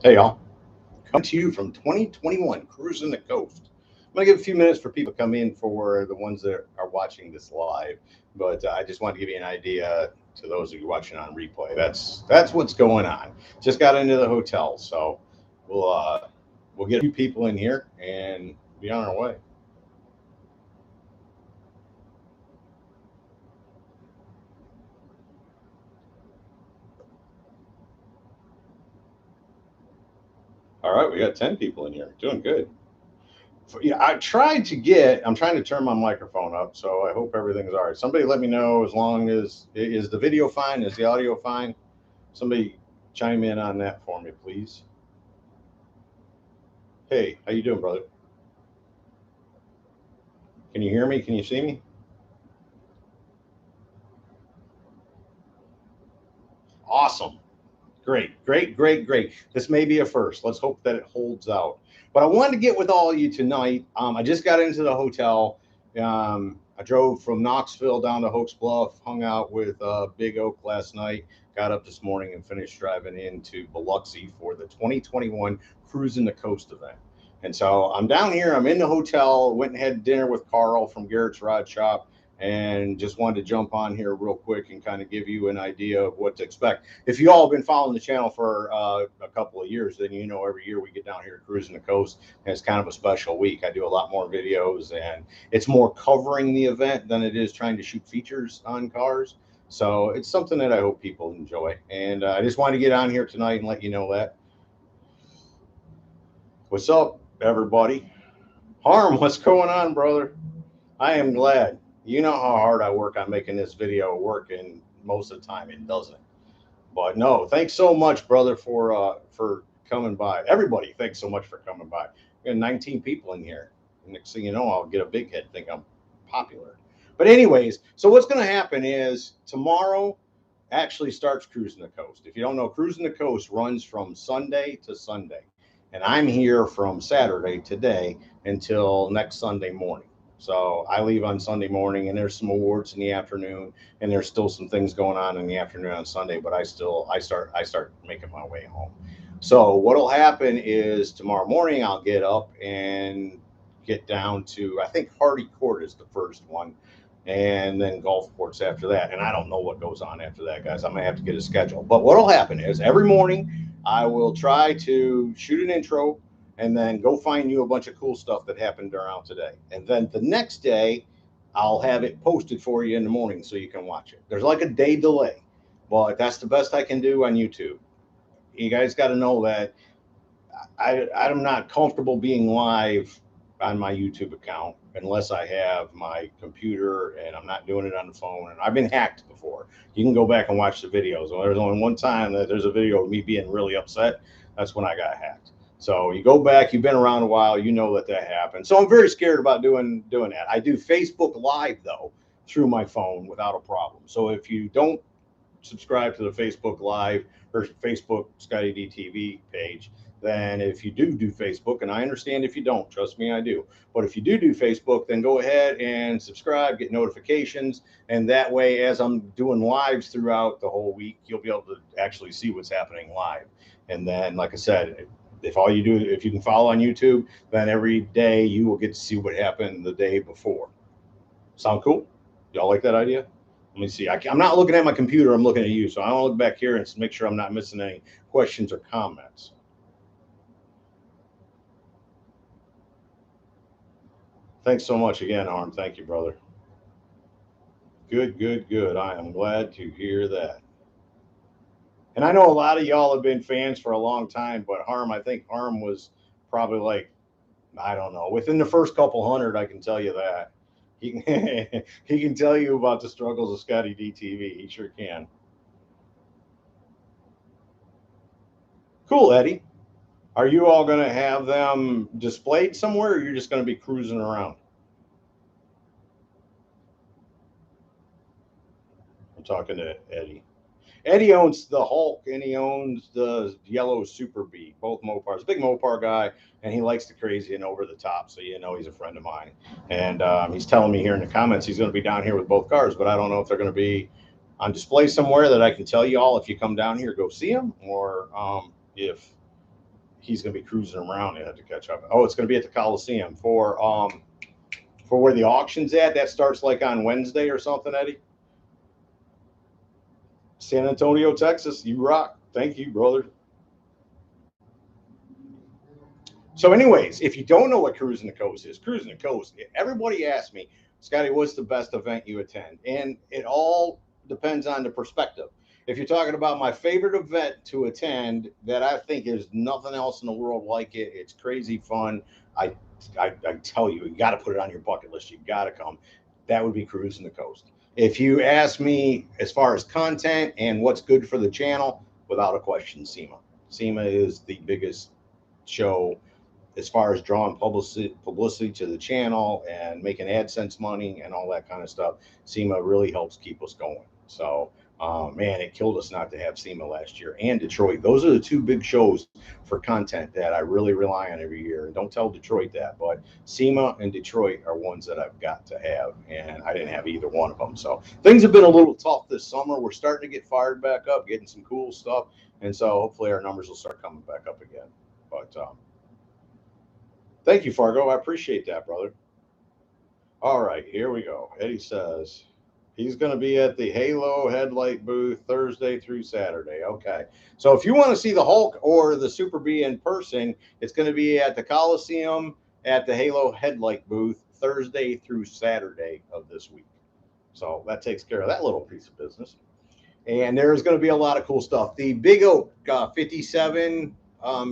Hey y'all, coming to you from 2021, Cruisin the Coast. I'm gonna give a few minutes for people to come in for the ones that are watching this live, but I just want to give you an idea to those of you watching on replay. That's what's going on. Just got into the hotel, so we'll get a few people in here and be on our way. All right, we got 10 people in here. Doing good. Yeah, I'm trying to turn my microphone up, so I hope everything's all right. Somebody let me know as long as, is the video fine? Is the audio fine? Somebody chime in on that for me, please. Hey, how you doing, brother? Can you hear me? Can you see me? Awesome. Great, great, great, great. This may be a first. Let's hope that it holds out. But I wanted to get with all of you tonight. I just got into the hotel. I drove from Knoxville down to Hoax Bluff, hung out with Big Oak last night, got up this morning and finished driving into Biloxi for the 2021 Cruisin the Coast Event. And so I'm down here. I'm in the hotel. Went and had dinner with Carl from Garrett's Rod Shop, and just wanted to jump on here real quick and kind of give you an idea of what to expect. If you all have been following the channel for a couple of years, then you know every year we get down here cruising the coast, and it's kind of a special week. I do a lot more videos, and it's more covering the event than it is trying to shoot features on cars. So it's something that I hope people enjoy. And I just wanted to get on here tonight and let you know that. What's up, everybody? Harm, what's going on, brother? I am glad. You know how hard I work on making this video work, and most of the time it doesn't. But no, thanks so much, brother, for coming by. Everybody, thanks so much for coming by. We got 19 people in here. Next thing you know, I'll get a big head, think I'm popular. But anyways, so what's going to happen is tomorrow actually starts Cruisin the Coast. If you don't know, Cruisin the Coast runs from Sunday to Sunday. And I'm here from Saturday today until next Sunday morning. So I leave on Sunday morning, and there's some awards in the afternoon, and there's still some things going on in the afternoon on Sunday, but I start making my way home. So what'll happen is tomorrow morning I'll get up and get down to, I think Hardy Court is the first one, and then golf courts after that. And I don't know what goes on after that, guys. I'm gonna have to get a schedule. But what'll happen is every morning I will try to shoot an intro and then go find you a bunch of cool stuff that happened around today. And then the next day, I'll have it posted for you in the morning so you can watch it. There's like a day delay, but that's the best I can do on YouTube. You guys got to know that I'm not comfortable being live on my YouTube account unless I have my computer, and I'm not doing it on the phone. And I've been hacked before. You can go back and watch the videos. There's only one time that there's a video of me being really upset. That's when I got hacked. So you go back, you've been around a while, you know that happened. So I'm very scared about doing that. I do Facebook Live, though, through my phone without a problem. So if you don't subscribe to the Facebook Live or Facebook ScottieDTV page, then if you do Facebook, and I understand if you don't, trust me, I do. But if you do Facebook, then go ahead and subscribe, get notifications. And that way, as I'm doing lives throughout the whole week, you'll be able to actually see what's happening live. And then, like I said, if you can follow on YouTube, then every day you will get to see what happened the day before. Sound cool? Y'all like that idea? Let me see. I'm not looking at my computer. I'm looking at you. So I want to look back here and make sure I'm not missing any questions or comments. Thanks so much again, Harm. Thank you, brother. Good, good, good. I am glad to hear that. And I know a lot of y'all have been fans for a long time, but I think Harm was probably like, I don't know, within the first couple hundred, I can tell you that. He can tell you about the struggles of ScottieDTV. He sure can. Cool, Eddie. Are you all going to have them displayed somewhere, or you're just going to be cruising around? I'm talking to Eddie. Eddie owns the Hulk, and he owns the yellow Super Bee, both Mopars. Big Mopar guy, and he likes the crazy and over the top, so you know he's a friend of mine. And he's telling me here in the comments he's going to be down here with both cars, but I don't know if they're going to be on display somewhere that I can tell you all if you come down here, go see them, or if he's going to be cruising around. He had to catch up. Oh, it's going to be at the Coliseum for where the auction's at. That starts like on Wednesday or something, Eddie. San Antonio, Texas. You rock. Thank you, brother. So anyways, if you don't know what Cruisin the Coast is, Cruisin the Coast, everybody asks me, Scotty, what's the best event you attend? And it all depends on the perspective. If you're talking about my favorite event to attend that I think there's nothing else in the world like it, it's crazy fun. I tell you, you got to put it on your bucket list. You got to come. That would be Cruisin the Coast. If you ask me as far as content and what's good for the channel, without a question, SEMA. SEMA is the biggest show as far as drawing publicity to the channel and making AdSense money and all that kind of stuff. SEMA really helps keep us going. So, man, it killed us not to have SEMA last year, and Detroit. Those are the two big shows for content that I really rely on every year. And don't tell Detroit that, but SEMA and Detroit are ones that I've got to have, and I didn't have either one of them. So things have been a little tough this summer. We're starting to get fired back up, getting some cool stuff, and so hopefully our numbers will start coming back up again. But thank you, Fargo. I appreciate that, brother. All right, here we go. Eddie says he's going to be at the Halo headlight booth Thursday through Saturday. Okay. So if you want to see the Hulk or the Super Bee in person, it's going to be at the Coliseum at the Halo headlight booth Thursday through Saturday of this week. So that takes care of that little piece of business. And there's going to be a lot of cool stuff. The Big Oak 57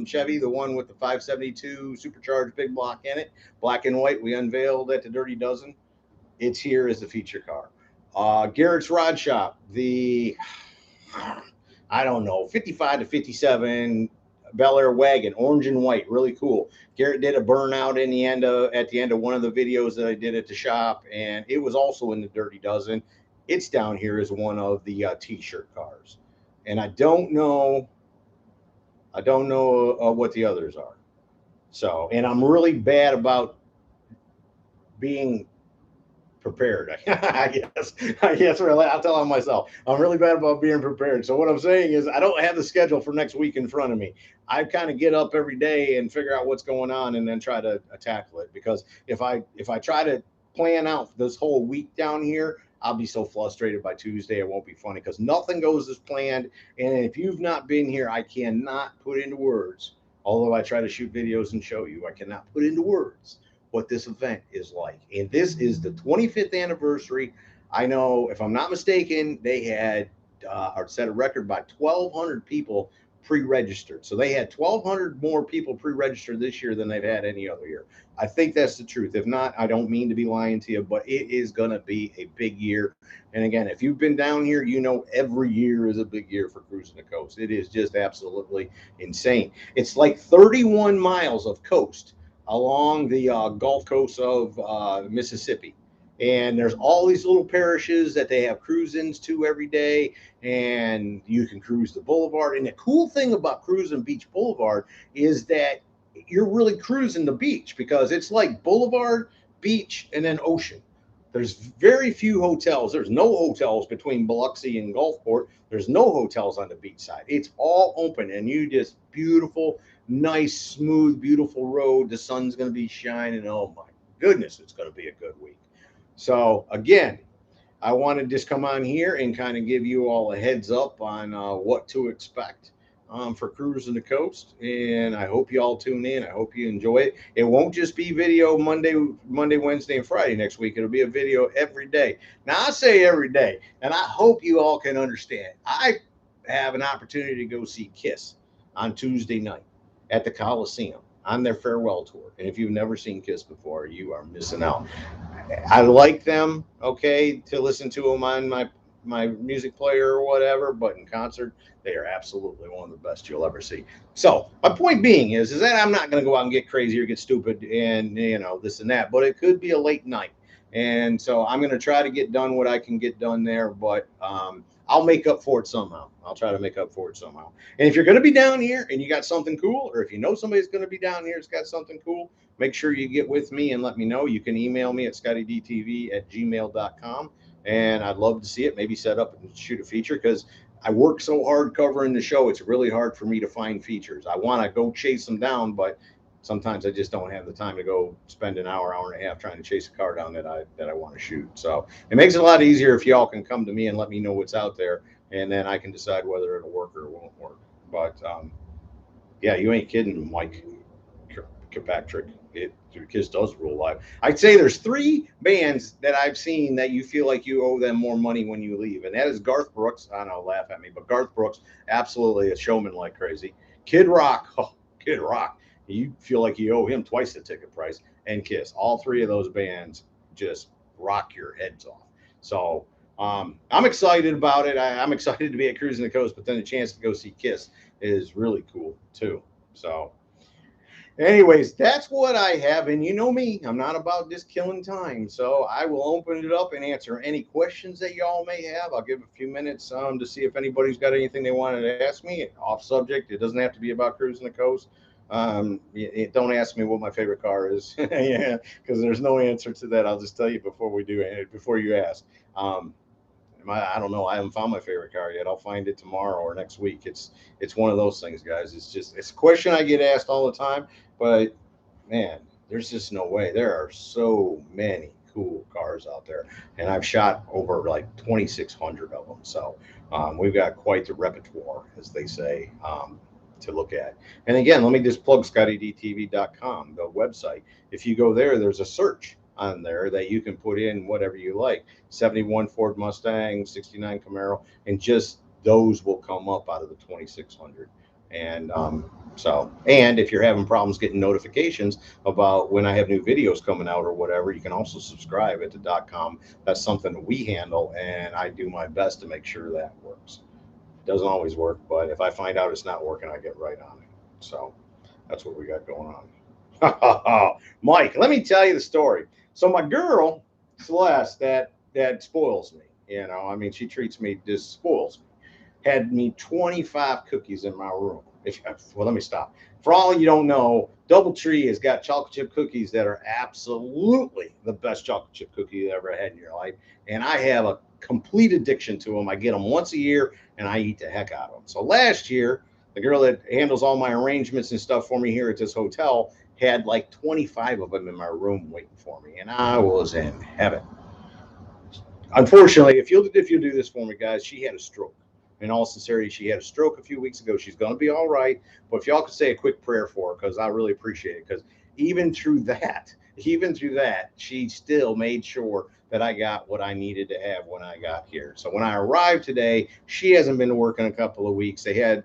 Chevy, the one with the 572 supercharged big block in it, black and white, we unveiled at the Dirty Dozen. It's here as the feature car. Garrett's Rod Shop, the, I don't know, 55 to 57 Bel Air wagon, orange and white, really cool. Garrett did a burnout at the end of one of the videos that I did at the shop, and it was also in the Dirty Dozen. It's down here as one of the t-shirt cars, and I don't know what the others are. So, and I'm really bad about being prepared. I guess really, I'll tell on myself. I'm really bad about being prepared. So what I'm saying is I don't have the schedule for next week in front of me. I kind of get up every day and figure out what's going on and then try to tackle it. Because if I try to plan out this whole week down here, I'll be so frustrated by Tuesday. It won't be funny because nothing goes as planned. And if you've not been here, I cannot put into words, although I try to shoot videos and show you, I cannot put into words what this event is like. And this is the 25th anniversary. I know, if I'm not mistaken, they had set a record by 1,200 people pre-registered. So they had 1,200 more people pre-registered this year than they've had any other year. I think that's the truth. If not, I don't mean to be lying to you, but it is going to be a big year. And again, if you've been down here, you know every year is a big year for Cruisin the Coast. It is just absolutely insane. It's like 31 miles of coast along the Gulf Coast of Mississippi. And there's all these little parishes that they have cruise-ins to every day, and you can cruise the boulevard. And the cool thing about cruising Beach Boulevard is that you're really cruising the beach, because it's like boulevard, beach, and then ocean. There's very few hotels. There's no hotels between Biloxi and Gulfport. There's no hotels on the beach side. It's all open, and you just beautiful, nice, smooth, beautiful road. The sun's going to be shining. Oh my goodness, it's going to be a good week. So again, I want to just come on here and kind of give you all a heads up on what to expect for Cruisin the Coast. And I hope you all tune in. I hope you enjoy it. It won't just be video Monday, Wednesday, and Friday next week. It'll be a video every day. Now, I say every day, and I hope you all can understand. I have an opportunity to go see Kiss on Tuesday night at the Coliseum on their farewell tour. And if you've never seen Kiss before, you are missing out. I like them, okay, to listen to them on my music player or whatever, but in concert, they are absolutely one of the best you'll ever see. So my point being is that I'm not going to go out and get crazy or get stupid and, you know, this and that, but it could be a late night. And so I'm going to try to get done what I can get done there, but I'll make up for it somehow. I'll try to make up for it somehow. And if you're going to be down here and you got something cool, or if you know somebody's going to be down here that's got something cool, make sure you get with me and let me know. You can email me at ScottieDTV@gmail.com, and I'd love to see it. Maybe set up and shoot a feature, because I work so hard covering the show, it's really hard for me to find features. I want to go chase them down, but sometimes I just don't have the time to go spend an hour, hour and a half trying to chase a car down that I want to shoot. So it makes it a lot easier if y'all can come to me and let me know what's out there, and then I can decide whether it'll work or it won't work. But yeah, you ain't kidding, Mike Kirkpatrick. It Kiss does rule live. I'd say there's 3 bands that I've seen that you feel like you owe them more money when you leave, and that is Garth Brooks. I know, laugh at me, but Garth Brooks, absolutely a showman like crazy. Kid Rock, oh, Kid Rock, you feel like you owe him twice the ticket price. And Kiss, all 3 of those bands just rock your heads off. So I'm excited about it. I'm excited to be at Cruisin The Coast, but then the chance to go see Kiss is really cool too. So anyways, that's what I have. And you know me, I'm not about just killing time. So I will open it up and answer any questions that y'all may have. I'll give a few minutes to see if anybody's got anything they wanted to ask me. Off subject. It doesn't have to be about Cruisin The Coast. Don't ask me what my favorite car is. Yeah, because there's no answer to that. I'll just tell you before you ask. I don't know. I haven't found my favorite car yet. I'll find it tomorrow or next week. It's one of those things, guys. It's a question I get asked all the time, but man, there's just no way. There are so many cool cars out there, and I've shot over like 2,600 of them. So we've got quite the repertoire, as they say, to look at. And again, let me just plug ScottieDTV.com, the website. If you go there, there's a search on there that you can put in whatever you like. 71 Ford Mustang, 69 Camaro, and just those will come up out of the 2,600. And and if you're having problems getting notifications about when I have new videos coming out or whatever, you can also subscribe at the .com. That's something that we handle, and I do my best to make sure that works. It doesn't always work, but if I find out it's not working, I get right on it. So that's what we got going on. Mike, let me tell you the story. So my girl, Celeste, that spoils me. You know, I mean, she treats me, just spoils me. Had me 25 cookies in my room. Well, let me stop. For all you don't know, DoubleTree has got chocolate chip cookies that are absolutely the best chocolate chip cookie you ever had in your life. And I have a complete addiction to them. I get them once a year, and I eat the heck out of them. So last year, the girl that handles all my arrangements and stuff for me here at this hotel had like 25 of them in my room waiting for me, and I was in heaven. Unfortunately, if you'll do this for me, guys, she had a stroke. In all sincerity, she had a stroke a few weeks ago. She's going to be all right, but if y'all could say a quick prayer for her, because I really appreciate it, because even through that, she still made sure that I got what I needed to have when I got here. So when I arrived today, she hasn't been to work in a couple of weeks. They had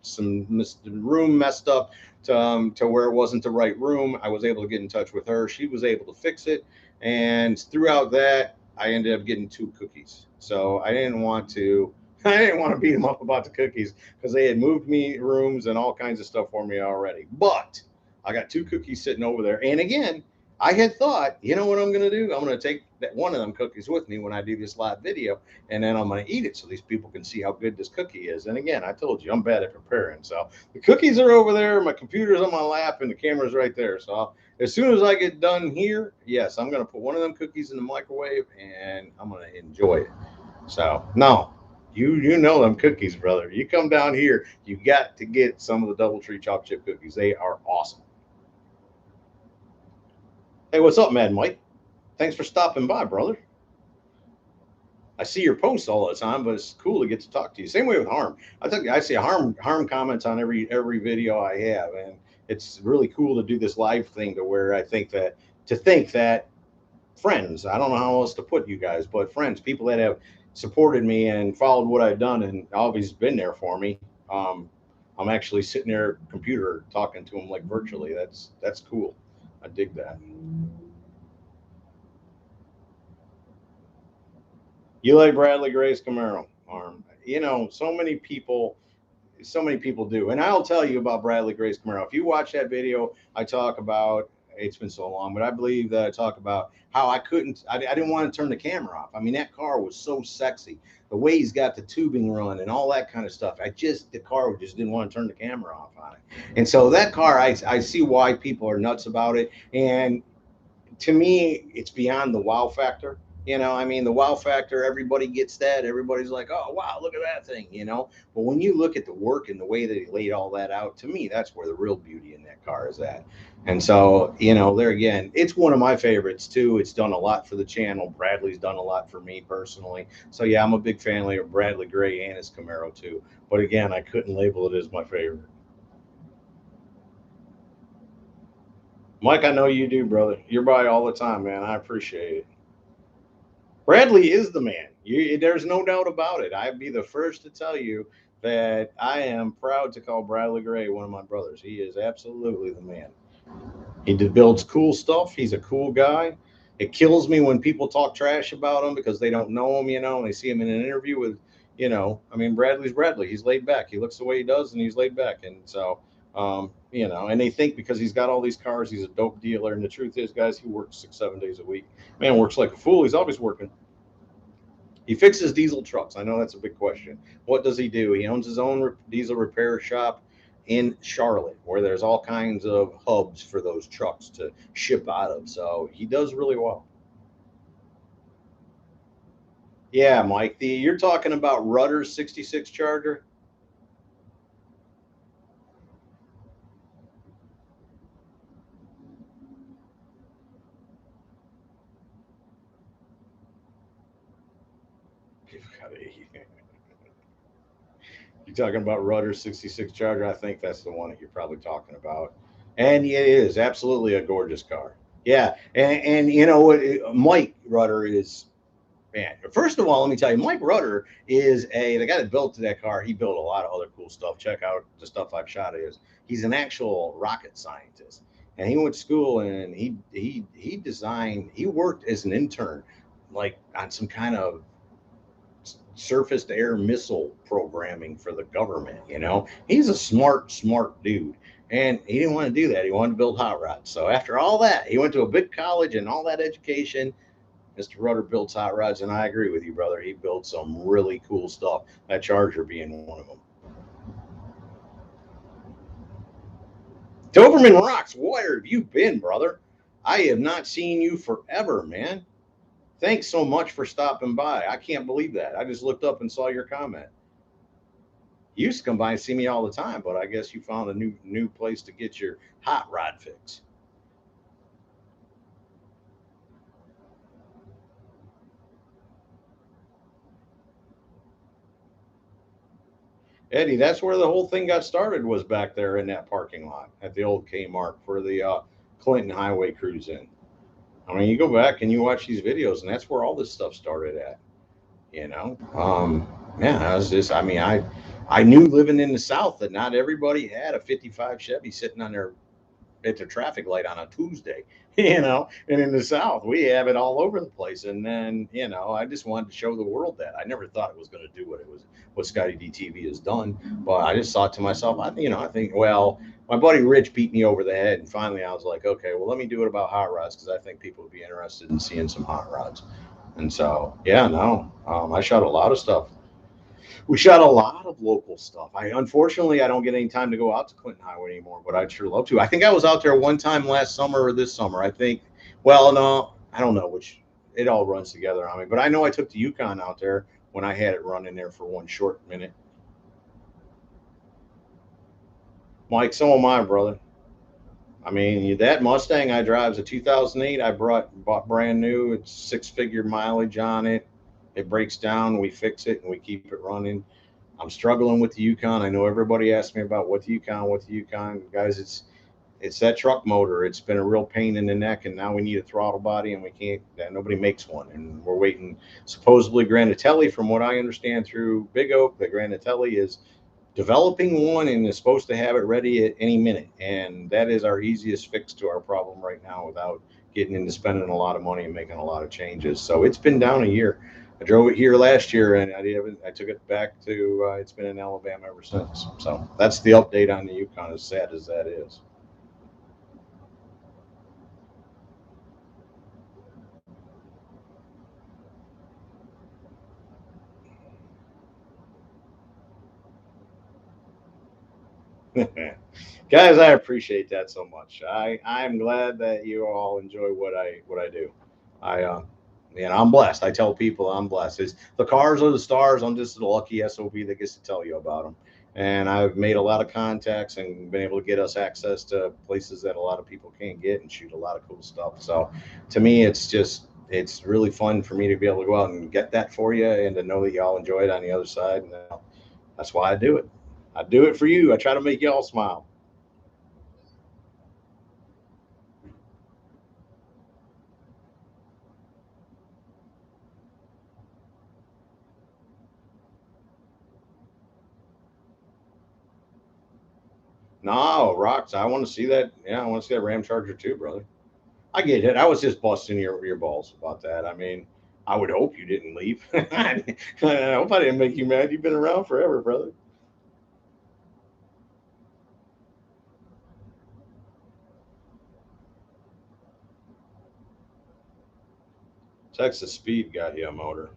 some room messed up to where it wasn't the right room. I was able to get in touch with her. She was able to fix it. And throughout that, I ended up getting 2 cookies. So I didn't want to beat them up about the cookies because they had moved me rooms and all kinds of stuff for me already. But I got 2 cookies sitting over there. And again, I had thought, you know what I'm going to do? I'm going to take one of them cookies with me when I do this live video, and then I'm going to eat it so these people can see how good this cookie is. And again, I told you, I'm bad at preparing. So the cookies are over there, my computer's on my lap, and the camera's right there. So as soon as I get done here, yes, I'm going to put one of them cookies in the microwave, and I'm going to enjoy it. So, no. You know them cookies, brother. You come down here, you got to get some of the DoubleTree chocolate chip cookies. They are awesome. Hey, what's up, Mad Mike? Thanks for stopping by, brother. I see your posts all the time, but it's cool to get to talk to you. Same way with Harm. I see Harm comments on every video I have, and it's really cool to do this live thing to where I think that friends, I don't know how else to put you guys, but friends, people that have supported me and followed what I've done and always been there for me. I'm actually sitting there at the computer talking to them like virtually. That's cool. I dig that. You like Bradley Gray's Camaro, Arm? You know, so many people do. And I'll tell you about Bradley Gray's Camaro. If you watch that video, I talk about, it's been so long, but I believe that I talk about how I didn't want to turn the camera off. I mean, that car was so sexy. The way he's got the tubing run and all that kind of stuff. The car just didn't want to turn the camera off on it. And so that car, I see why people are nuts about it. And to me, it's beyond the wow factor. You know, I mean, the wow factor, everybody gets that. Everybody's like, oh, wow, look at that thing, you know. But when you look at the work and the way that he laid all that out, to me, that's where the real beauty in that car is at. And so, you know, there again, it's one of my favorites too. It's done a lot for the channel. Bradley's done a lot for me personally. So, yeah, I'm a big fan of Bradley Gray and his Camaro too. But again, I couldn't label it as my favorite. Mike, I know you do, brother. You're by all the time, man. I appreciate it. Bradley is the man. There's no doubt about it. I'd be the first to tell you that I am proud to call Bradley Gray one of my brothers. He is absolutely the man. He builds cool stuff. He's a cool guy. It kills me when people talk trash about him because they don't know him, you know, and they see him in an interview with, you know, I mean, Bradley's Bradley. He's laid back. He looks the way he does, and he's laid back. And so, you know, and they think because he's got all these cars, he's a dope dealer. And the truth is, guys, he works 6, 7 days a week. Man works like a fool. He's always working. He fixes diesel trucks. I know that's a big question. What does he do? He owns his own diesel repair shop in Charlotte, where there's all kinds of hubs for those trucks to ship out of. So he does really well. Yeah, Mike, you're talking about Rudder's 66 Charger. You're talking about Rudder's 66 Charger. I think that's the one that you're probably talking about. And it is absolutely a gorgeous car. Yeah, and you know what, Mike Rudder is. Man, first of all, let me tell you, Mike Rudder is the guy that built that car. He built a lot of other cool stuff. Check out the stuff I've shot. He's an actual rocket scientist, and he went to school and he designed. He worked as an intern, like on some kind of surface to air missile programming for the government. You know, he's a smart dude. And he didn't want to do that. He wanted to build hot rods. So after all that, he went to a big college and all that education. Mr. Rudder builds hot rods, and I agree with you, brother. He built some really cool stuff. That Charger being one of them. Doberman rocks. Where have you been, brother? I have not seen you forever, man. Thanks so much for stopping by. I can't believe that. I just looked up and saw your comment. You used to come by and see me all the time, but I guess you found a new place to get your hot rod fix. Eddie, that's where the whole thing got started, was back there in that parking lot at the old Kmart for the Clinton Highway cruise in. I mean, you go back and you watch these videos, and that's where all this stuff started at. You know, yeah, I was just, I mean, I knew living in the South that not everybody had a '55 Chevy sitting on their at the traffic light on a Tuesday, you know. And in the South, we have it all over the place. And then, you know, I just wanted to show the world that. I never thought it was going to do what ScottieDTV has done, but I just thought to myself, I think, well, my buddy Rich beat me over the head, and finally I was like, okay, well, let me do it about hot rods because I think people would be interested in seeing some hot rods. And so, yeah, no, I shot a lot of stuff. We shot a lot of local stuff. I don't get any time to go out to Clinton Highway anymore, but I'd sure love to. I think I was out there one time last summer or this summer. I think. Well, no, I don't know which. It all runs together on me, but I know I took the Yukon out there when I had it running there for one short minute. Mike, so am I, brother. I mean, that Mustang I drive is a 2008. I bought brand new. It's 6-figure mileage on it. It breaks down, we fix it, and we keep it running. I'm struggling with the Yukon. I know everybody asks me about what the Yukon, guys. It's that truck motor. It's been a real pain in the neck, and now we need a throttle body, and we can't. Nobody makes one, and we're waiting. Supposedly, Granatelli, from what I understand through Big Oak, that Granatelli is developing one and is supposed to have it ready at any minute. And that is our easiest fix to our problem right now, without getting into spending a lot of money and making a lot of changes. So it's been down a year. I drove it here last year, and I took it back to. It's been in Alabama ever since. So that's the update on the Yukon. As sad as that is. Guys, I appreciate that so much. I'm glad that you all enjoy what I do. I And I'm blessed. I tell people I'm blessed. The cars are the stars. I'm just the lucky SOB that gets to tell you about them. And I've made a lot of contacts and been able to get us access to places that a lot of people can't get and shoot a lot of cool stuff. So to me, it's really fun for me to be able to go out and get that for you and to know that y'all enjoy it on the other side. And that's why I do it. I do it for you. I try to make y'all smile. No, rocks. I want to see that. Yeah, I want to see that Ram Charger too, brother. I get it. I was just busting your balls about that. I mean, I would hope you didn't leave. I hope I didn't make you mad. You've been around forever, brother. Texas Speed got you a motor.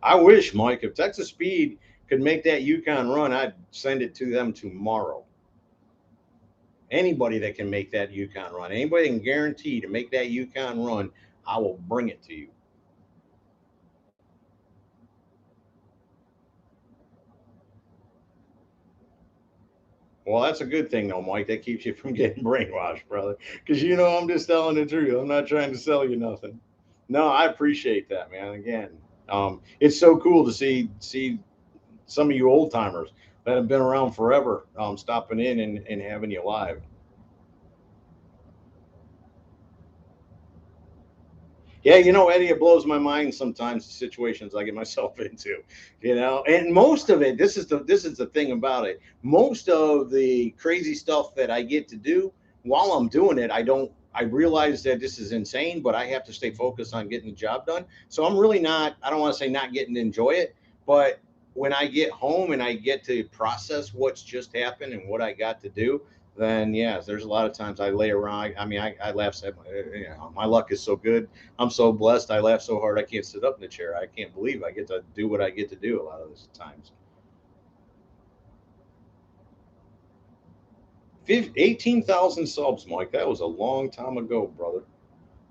I wish, Mike, if Texas Speed could make that Yukon run, I'd send it to them tomorrow. Anybody that can make that Yukon run, anybody that can guarantee to make that Yukon run, I will bring it to you. Well, that's a good thing, though, Mike. That keeps you from getting brainwashed, brother. Because I'm just telling the truth. I'm not trying to sell you nothing. No, I appreciate that, man. Again, it's so cool to see some of you old timers that have been around forever stopping in and having you live. Yeah, Eddie, it blows my mind sometimes the situations I get myself into. And most of it, this is the thing about it. Most of the crazy stuff that I get to do while I'm doing it, I realize that this is insane, but I have to stay focused on getting the job done. So I'm really not, I don't want to say not getting to enjoy it, but when I get home and I get to process what's just happened and what I got to do, then yes, there's a lot of times I lay around. I mean, I laugh at my luck is so good. I'm so blessed. I laugh so hard I can't sit up in the chair. I can't believe I get to do what I get to do a lot of those times. 18,000 subs, Mike. That was a long time ago, brother.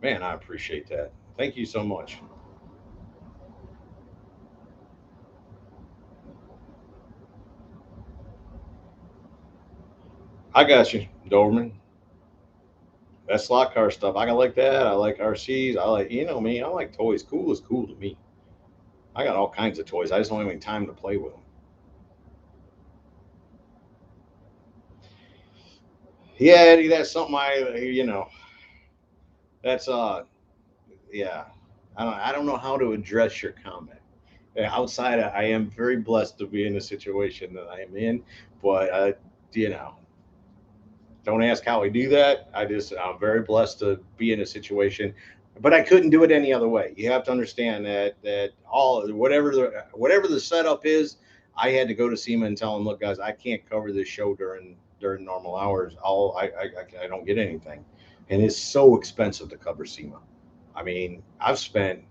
Man, I appreciate that. Thank you so much. I got you, Doberman. That slot car stuff. I like that. I like RCs. I like, me. I like toys. Cool is cool to me. I got all kinds of toys. I just don't have any time to play with them. Yeah, Eddie, that's something that's yeah. I don't know how to address your comment. Outside, I am very blessed to be in the situation that I am in, but you know, don't ask how I do that. I'm very blessed to be in a situation, but I couldn't do it any other way. You have to understand that all whatever the setup is, I had to go to SEMA and tell them, look, guys, I can't cover this show during normal hours. I don't get anything, and it's so expensive to cover SEMA. I mean, I've spent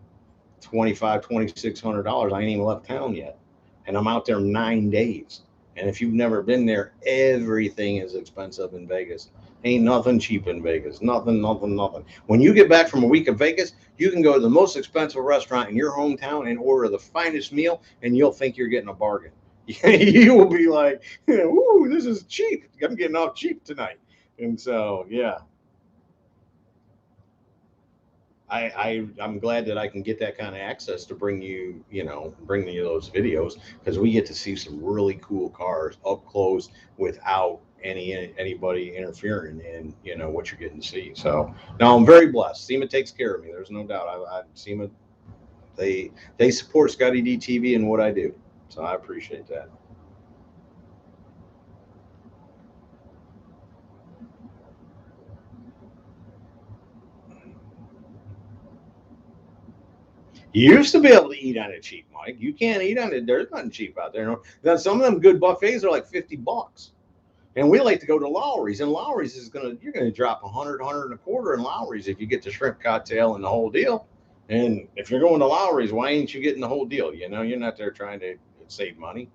2,600 dollars. I ain't even left town yet, and I'm out there 9 days. And if you've never been there, everything is expensive in Vegas. Ain't nothing cheap in Vegas. Nothing, nothing, nothing. When you get back from a week of Vegas, you can go to the most expensive restaurant in your hometown and order the finest meal, and you'll think you're getting a bargain. You will be like, "Ooh, this is cheap. I'm getting off cheap tonight." And so, yeah, I'm glad that I can get that kind of access to bring you those videos because we get to see some really cool cars up close without anybody interfering in what you're getting to see. So now I'm very blessed. SEMA takes care of me. There's no doubt. SEMA, they support ScottieDTV and what I do. So I appreciate that. You used to be able to eat on it cheap, Mike. You can't eat on it. There's nothing cheap out there. Now some of them good buffets are like $50. And we like to go to Lowry's, and Lowry's you're gonna drop 100 and a quarter in Lowry's if you get the shrimp cocktail and the whole deal. And if you're going to Lowry's, why ain't you getting the whole deal? You're not there trying to save money.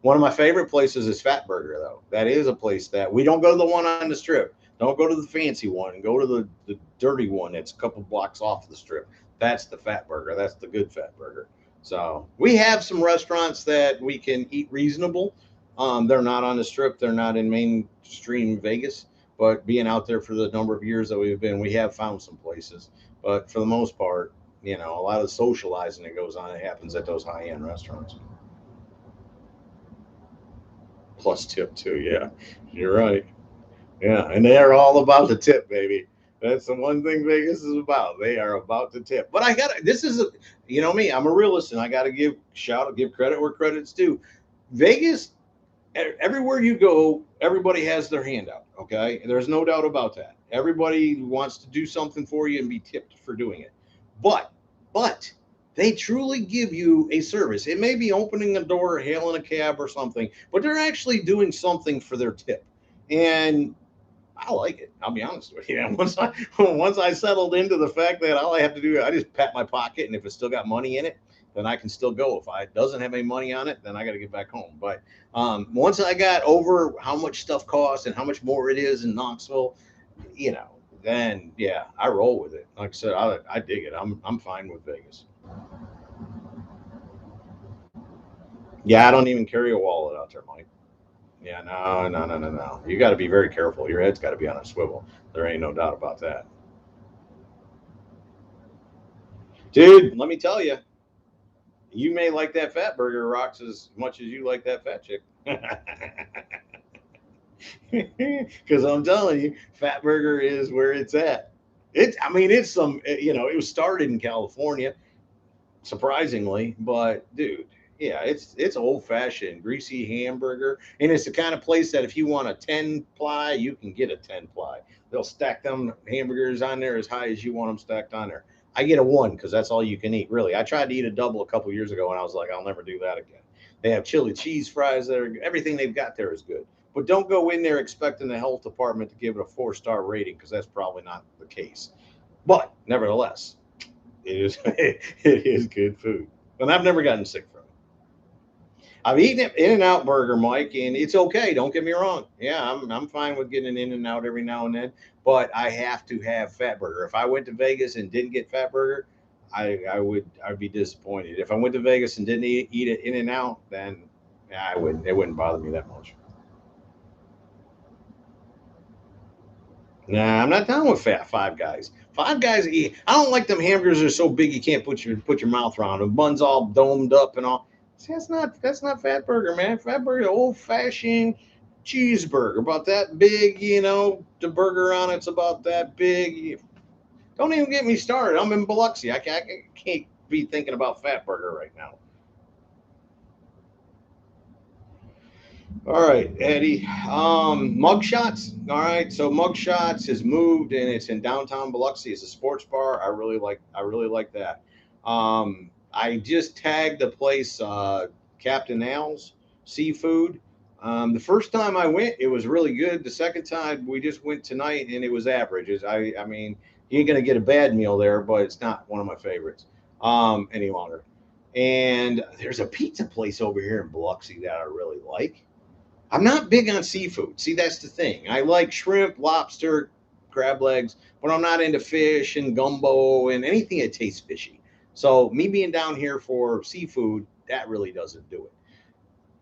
One of my favorite places is Fat Burger, though. That is a place that we don't go to the one on the strip. Don't go to the fancy one. Go to the dirty one that's a couple blocks off the strip. That's the fat burger. That's the good fat burger. So we have some restaurants that we can eat reasonable. They're not on the strip. They're not in mainstream Vegas. But being out there for the number of years that we've been, we have found some places. But for the most part, a lot of the socializing that goes on, it happens at those high end restaurants. Plus tip too. Yeah, you're right. Yeah, and they are all about the tip, baby. That's the one thing Vegas is about. They are about the tip. But I got to this is a me, I'm a realist and I got to give credit where credit's due. Vegas, everywhere you go, everybody has their hand out, okay? There's no doubt about that. Everybody wants to do something for you and be tipped for doing it. But they truly give you a service. It may be opening a door, hailing a cab or something, but they're actually doing something for their tip. And I like it. I'll be honest with you. Once I settled into the fact that all I have to do, I just pat my pocket, and if it's still got money in it, then I can still go. If it doesn't have any money on it, then I got to get back home. But once I got over how much stuff costs and how much more it is in Knoxville, then yeah, I roll with it. Like I said, I dig it. I'm fine with Vegas. Yeah, I don't even carry a wallet out there, Mike. Yeah, no, no, no, no, no. You got to be very careful. Your head's got to be on a swivel. There ain't no doubt about that. Dude, let me tell you, you may like that fat burger rocks as much as you like that fat chick. Because I'm telling you, fat burger is where it's at. It's it was started in California, surprisingly, but dude, yeah, it's old fashioned greasy hamburger, and it's the kind of place that if you want a 10 ply, you can get a 10 ply. They'll stack them hamburgers on there as high as you want them stacked on there. I get a one because that's all you can eat. Really, I tried to eat a double a couple years ago, and I was like, I'll never do that again. They have chili cheese fries there. Everything they've got there is good. But don't go in there expecting the health department to give it a 4-star rating because that's probably not the case. But nevertheless, it is it is good food, and I've never gotten sick from it. I've eaten it In-N-Out burger, Mike, and it's okay. Don't get me wrong. Yeah, I'm fine with getting an In-N-Out every now and then, but I have to have fat burger. If I went to Vegas and didn't get fat burger, I'd be disappointed. If I went to Vegas and didn't eat it In-N-Out, then yeah, I wouldn't. It wouldn't bother me that much. Nah, I'm not down with fat Five Guys. Five Guys, I don't like them hamburgers. Are so big you can't put your mouth around them. Buns all domed up and all. See, that's not fat burger, man. Fat burger, old fashioned cheeseburger, about that big. The burger on it's about that big. Don't even get me started. I'm in Biloxi. I can't be thinking about fat burger right now. All right, Eddie. Mugshots. All right, so Mugshots has moved and it's in downtown Biloxi. It's a sports bar. I really like that. I just tagged the place, Captain Al's Seafood. The first time I went, it was really good. The second time we just went tonight and it was average. I mean, you ain't gonna get a bad meal there, but it's not one of my favorites any longer. And there's a pizza place over here in Biloxi that I really like. I'm not big on seafood. See, that's the thing. I like shrimp, lobster, crab legs, but I'm not into fish and gumbo and anything that tastes fishy. So me being down here for seafood, that really doesn't do it.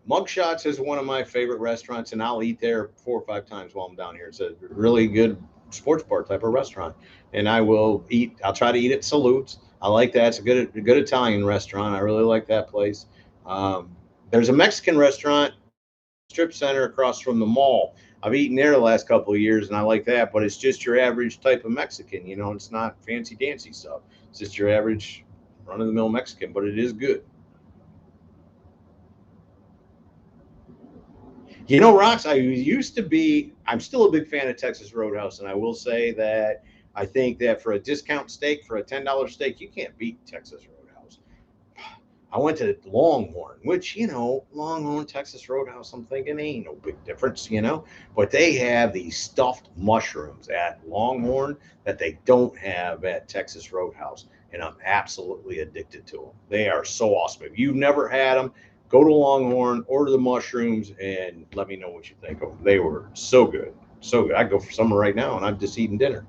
Mugshots is one of my favorite restaurants, and I'll eat there 4 or 5 times while I'm down here. It's a really good sports bar type of restaurant, and I will eat. I'll try to eat at Salutes. I like that. It's a good Italian restaurant. I really like that place. There's a Mexican restaurant strip center across from the mall. I've eaten there the last couple of years, and I like that. But it's just your average type of Mexican. It's not fancy dancy stuff. It's just your average run of the mill Mexican, but it is good. Rocks, I'm still a big fan of Texas Roadhouse, and I will say that I think that for a discount steak, for a $10 steak, you can't beat Texas Roadhouse. I went to Longhorn, which, Longhorn, Texas Roadhouse, I'm thinking ain't no big difference. But they have these stuffed mushrooms at Longhorn that they don't have at Texas Roadhouse. And I'm absolutely addicted to them. They are so awesome. If you've never had them, go to Longhorn, order the mushrooms, and let me know what you think of them. They were so good. So good. I'd go for some right now, and I'm just eating dinner.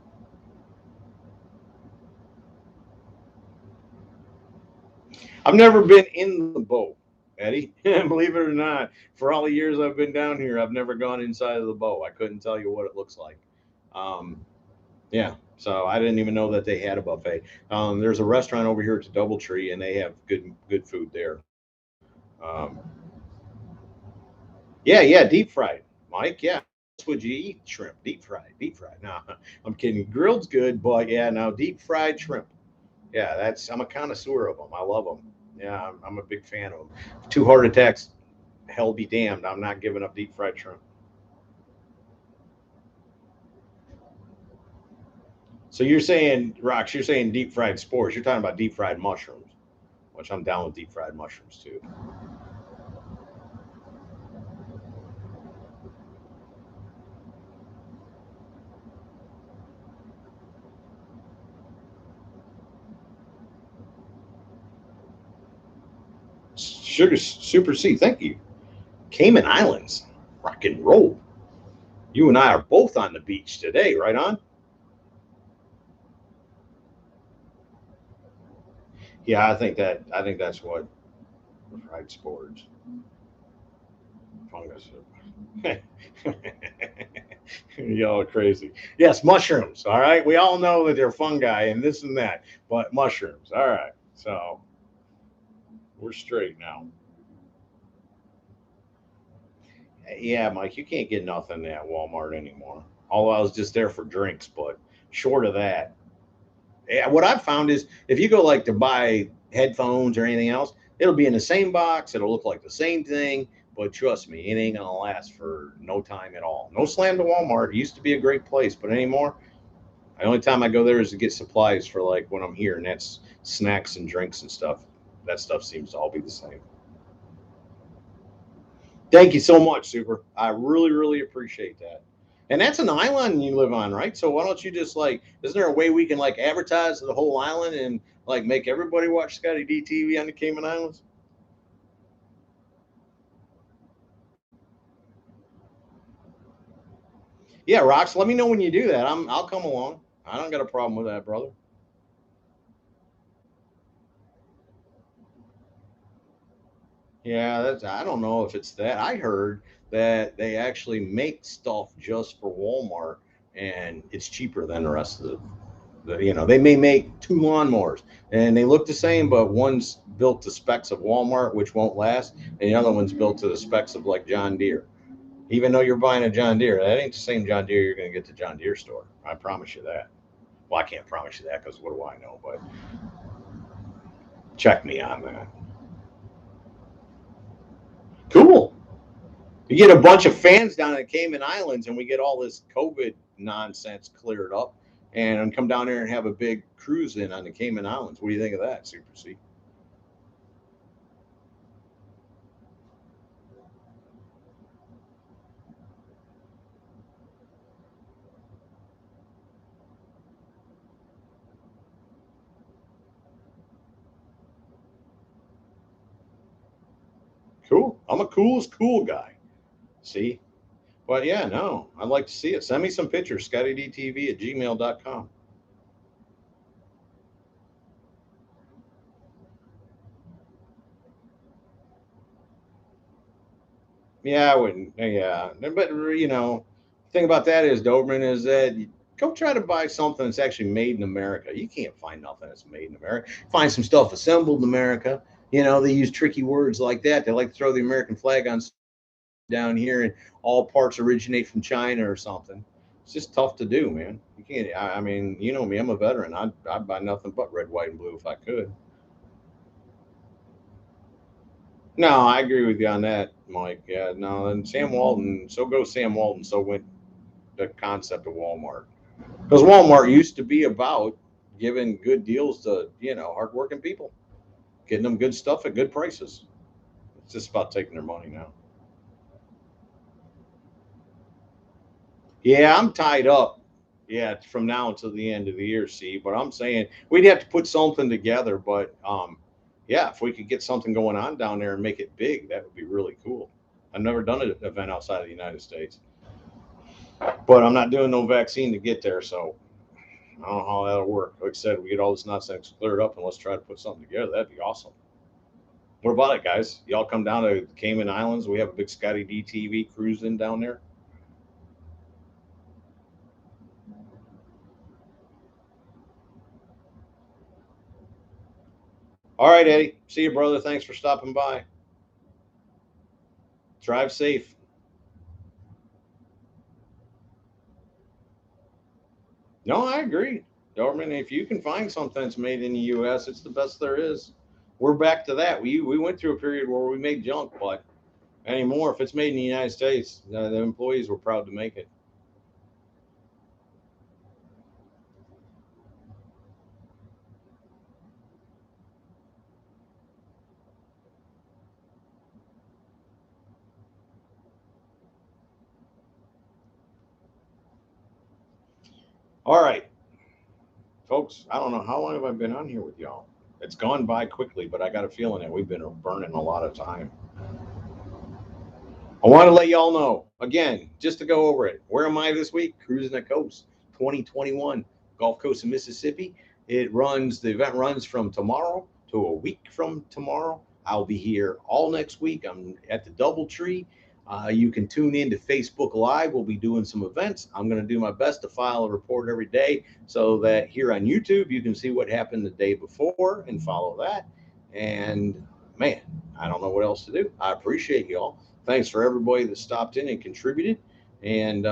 I've never been in the boat, Eddie. Believe it or not, for all the years I've been down here, I've never gone inside of the boat. I couldn't tell you what it looks like. Um, yeah, so I didn't even know that they had a buffet. There's a restaurant over here at the DoubleTree, and they have good food there. Um, yeah, deep fried, Mike. Yeah, would you eat shrimp? Deep fried, deep fried. No, I'm kidding. Grilled's good, but yeah, now deep fried shrimp. Yeah, that's I'm a connoisseur of them. I love them. Yeah, I'm a big fan of them. 2 heart attacks, hell be damned. I'm not giving up deep fried shrimp. So you're saying, Rox, you're saying deep fried spores. You're talking about deep fried mushrooms, which I'm down with deep fried mushrooms too. Sugar Super C, thank you. Cayman Islands, rock and roll. You and I are both on the beach today, right on? Yeah, I think that's what fried spores, fungus. Y'all are crazy. Yes, mushrooms. All right, we all know that they're fungi and this and that, but mushrooms. All right, so we're straight now. Yeah, Mike, you can't get nothing at Walmart anymore. All I was just there for drinks, but short of that, yeah, what I've found is if you go like to buy headphones or anything else, it'll be in the same box. It'll look like the same thing, but trust me, it ain't gonna last for no time at all. No slam to Walmart. It used to be a great place, but anymore, the only time I go there is to get supplies for like when I'm here, and that's snacks and drinks and stuff. That stuff seems to all be the same. Thank you so much, Super. I really, really appreciate that. And that's an island you live on, right? So why don't you just like, isn't there a way we can like advertise the whole island and like make everybody watch ScottieDTV on the Cayman Islands? Yeah, Rox, let me know when you do that. I'll come along. I don't got a problem with that, brother. Yeah, that's I don't know if it's that. I heard that they actually make stuff just for Walmart and it's cheaper than the rest of they may make 2 lawnmowers and they look the same, but one's built to specs of Walmart, which won't last, and the other one's built to the specs of like John Deere. Even though you're buying a John Deere, that ain't the same John Deere you're going to get at the John Deere store. I promise you that. Well, I can't promise you that because what do I know? But check me on that. Cool. You get a bunch of fans down at Cayman Islands, and we get all this COVID nonsense cleared up, and come down there and have a big cruise in on the Cayman Islands. What do you think of that, Super C? Cool. I'm a cool guy. See? But yeah, no, I'd like to see it. Send me some pictures, ScottieDTV at gmail.com. Yeah, I wouldn't. Yeah. But, the thing about that is, Doberman, is that you go try to buy something that's actually made in America. You can't find nothing that's made in America. Find some stuff assembled in America. They use tricky words like that. They like to throw the American flag on down here and all parts originate from China or something. It's just tough to do, man. You can't. I mean, you know me. I'm a veteran. I'd buy nothing but red, white, and blue if I could. No, I agree with you on that, Mike. Yeah, no, and Sam Walton. So goes Sam Walton. So went the concept of Walmart, because Walmart used to be about giving good deals to hardworking people, getting them good stuff at good prices. It's just about taking their money now. Yeah, I'm tied up. Yeah, from now until the end of the year. See, but I'm saying we'd have to put something together. But yeah, if we could get something going on down there and make it big, that would be really cool. I've never done an event outside of the United States, but I'm not doing no vaccine to get there, so I don't know how that'll work. Like I said, we get all this nonsense cleared up, and let's try to put something together. That'd be awesome. What about it, guys? Y'all come down to the Cayman Islands. We have a big ScottieDTV cruising down there. All right, Eddie. See you, brother. Thanks for stopping by. Drive safe. No, I agree. I mean, if you can find something that's made in the U.S., it's the best there is. We're back to that. We went through a period where we made junk, but anymore, if it's made in the United States, the employees were proud to make it. All right, folks. I don't know how long have I been on here with y'all. It's gone by quickly, but I got a feeling that we've been burning a lot of time. I want to let y'all know again, just to go over it. Where am I this week? Cruisin the Coast 2021, Gulf Coast of Mississippi. The event runs from tomorrow to a week from tomorrow. I'll be here all next week. I'm at the Doubletree. You can tune in to Facebook Live. We'll be doing some events. I'm going to do my best to file a report every day so that here on YouTube, you can see what happened the day before and follow that. And man, I don't know what else to do. I appreciate y'all. Thanks for everybody that stopped in and contributed. And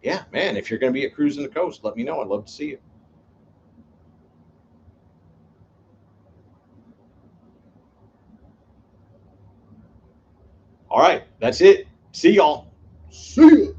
yeah, man, if you're going to be at Cruisin the Coast, let me know. I'd love to see you. All right, that's it. See y'all. See ya.